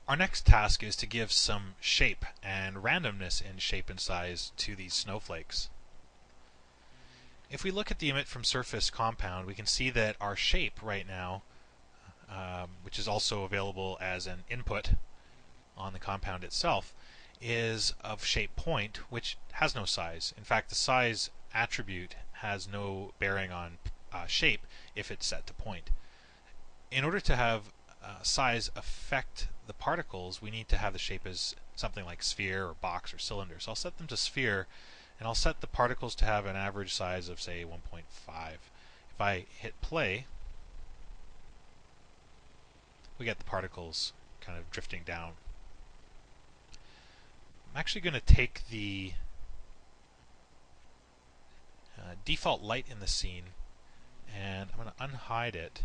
Our next task is to give some shape and randomness in shape and size to these snowflakes. If we look at the emit from surface compound, we can see that our shape right now, which is also available as an input on the compound itself, is of shape point, which has no size. In fact, the size attribute has no bearing on shape if it's set to point. In order to have size affect the particles, we need to have the shape as something like sphere or box or cylinder. So I'll set them to sphere, and I'll set the particles to have an average size of, say, 1.5. If I hit play, we get the particles kind of drifting down. I'm actually going to take the default light in the scene, and I'm going to unhide it,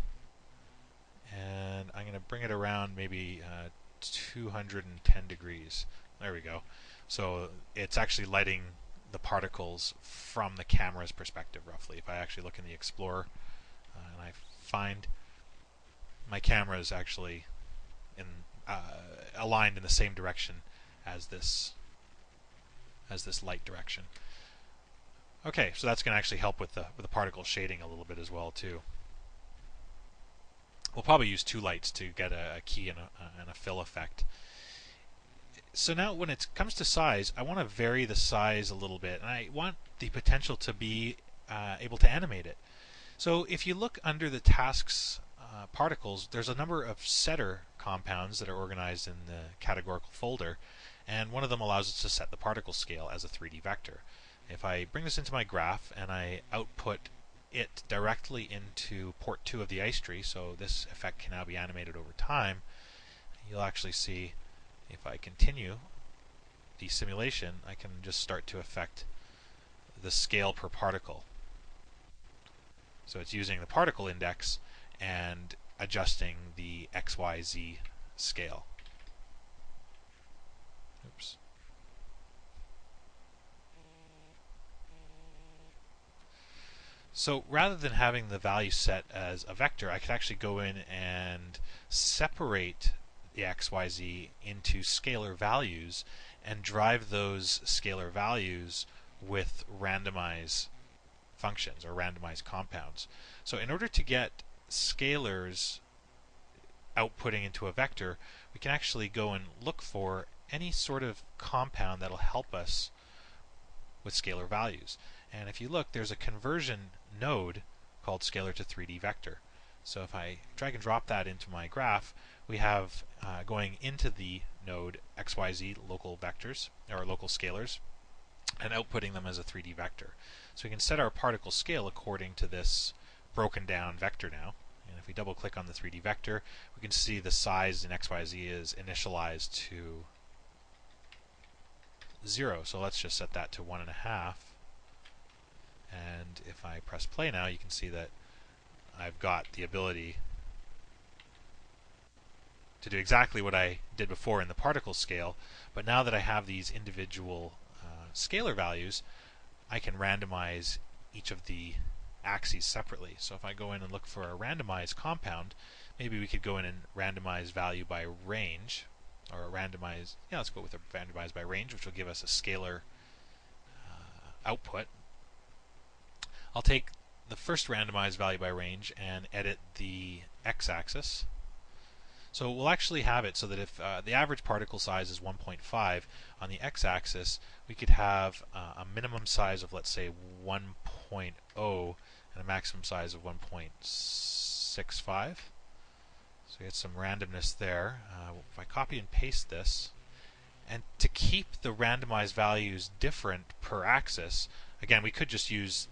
and I'm going to bring it around maybe 210 degrees. There we go. So it's actually lighting the particles from the camera's perspective, roughly. If I actually look in the Explorer and I find my camera is actually aligned in the same direction as this light direction. Okay, so that's going to actually help with the particle shading a little bit as well too. We'll probably use two lights to get a key and a fill effect. So now when it comes to size, I want to vary the size a little bit, and I want the potential to be able to animate it. So if you look under the tasks particles, there's a number of setter compounds that are organized in the categorical folder, and one of them allows us to set the particle scale as a 3D vector. If I bring this into my graph and I output it directly into port 2 of the ice tree, so this effect can now be animated over time, you'll actually see if I continue the simulation, I can just start to affect the scale per particle. So it's using the particle index and adjusting the XYZ scale. Oops. So rather than having the value set as a vector, I could actually go in and separate the XYZ into scalar values and drive those scalar values with randomized functions or randomized compounds. So in order to get scalars outputting into a vector, we can actually go and look for any sort of compound that'll help us with scalar values. And if you look, there's a conversion node called scalar to 3D vector. So if I drag and drop that into my graph, we have going into the node XYZ local vectors, or local scalars, and outputting them as a 3D vector. So we can set our particle scale according to this broken down vector now. And if we double click on the 3D vector, we can see the size in XYZ is initialized to 0. So let's just set that to 1.5. And if I press play now, you can see that I've got the ability to do exactly what I did before in the particle scale, but now that I have these individual scalar values, I can randomize each of the axes separately. So if I go in and look for a randomized compound, maybe we could go in and randomize value by range, or randomize, yeah, let's go with a randomize by range, which will give us a scalar output. I'll take the first randomized value by range and edit the x-axis. So we'll actually have it so that if the average particle size is 1.5, on the x-axis we could have a minimum size of, let's say, 1.0 and a maximum size of 1.65. So we get some randomness there. If I copy and paste this, and to keep the randomized values different per axis, again, we could just use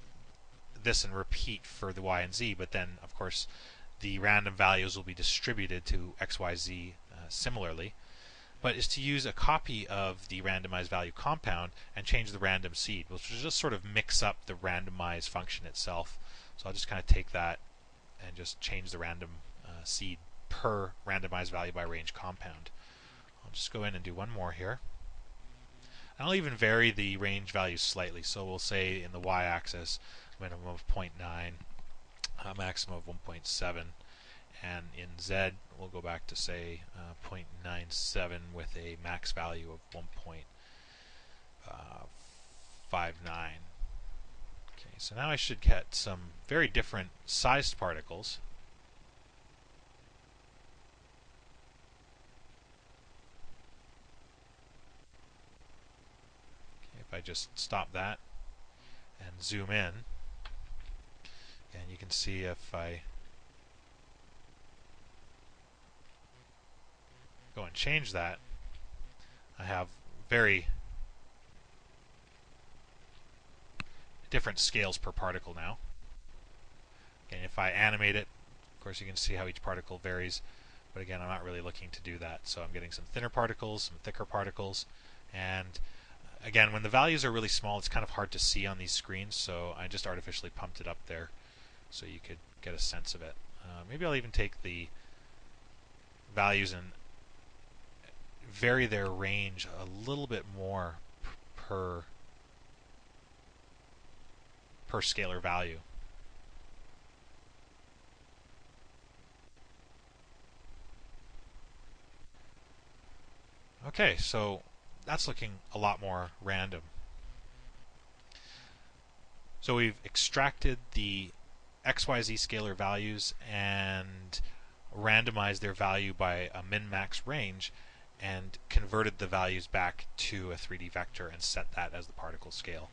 this and repeat for the y and z, but then of course the random values will be distributed to XYZ similarly, but is to use a copy of the randomized value compound and change the random seed, which will just sort of mix up the randomized function itself. So I'll just kind of take that and just change the random seed per randomized value by range compound. I'll just go in and do one more here. And I'll even vary the range values slightly. So we'll say in the y-axis minimum of 0.9, maximum of 1.7, and in Z we'll go back to say 0.97 with a max value of 1.59. Okay, so now I should get some very different sized particles. Okay, if I just stop that and zoom in, and you can see if I go and change that, I have very different scales per particle now. And if I animate it, of course you can see how each particle varies, but again I'm not really looking to do that. So I'm getting some thinner particles, some thicker particles, and again when the values are really small it's kind of hard to see on these screens, so I just artificially pumped it up there so you could get a sense of it. Maybe I'll even take the values and vary their range a little bit more per scalar value. Okay, so that's looking a lot more random. So we've extracted the XYZ scalar values and randomized their value by a min-max range and converted the values back to a 3D vector and set that as the particle scale.